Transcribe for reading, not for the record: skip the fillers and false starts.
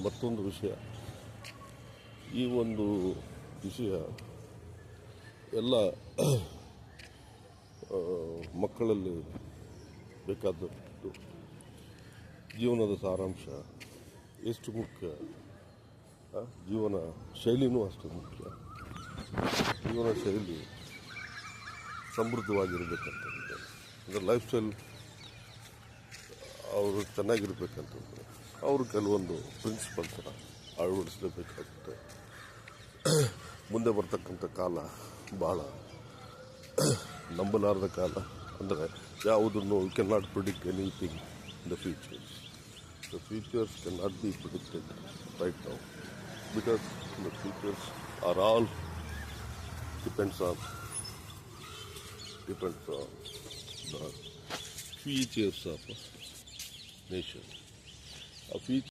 ಮತ್ತೊಂದು ವಿಷಯ, ಈ ಒಂದು ವಿಷಯ ಎಲ್ಲ ಮಕ್ಕಳಲ್ಲಿ ಬೇಕಾದದ್ದು. ಜೀವನದ ಸಾರಾಂಶ ಎಷ್ಟು ಮುಖ್ಯ, ಜೀವನ ಶೈಲಿನೂ ಅಷ್ಟು ಮುಖ್ಯ. ಜೀವನ ಶೈಲಿ ಸಮೃದ್ಧವಾಗಿರಬೇಕಂತಂದರೆ, ಅಂದರೆ ಲೈಫ್ ಸ್ಟೈಲ್ ಅವರು ಚೆನ್ನಾಗಿರ್ಬೇಕಂತಂದರೆ ಅವರು ಕೆಲವೊಂದು ಪ್ರಿನ್ಸಿಪಲ್ಸನ್ನು ಅಳವಡಿಸಲೇಬೇಕಾಗುತ್ತೆ. ಮುಂದೆ ಬರ್ತಕ್ಕಂಥ ಕಾಲ ಭಾಳ ನಂಬಲಾರದ ಕಾಲ. ಅಂದರೆ ಯಾವುದನ್ನು can not predict anything in the futures. The futures can not be predicted right now, because the futures are all depends on the features of a nation. A feature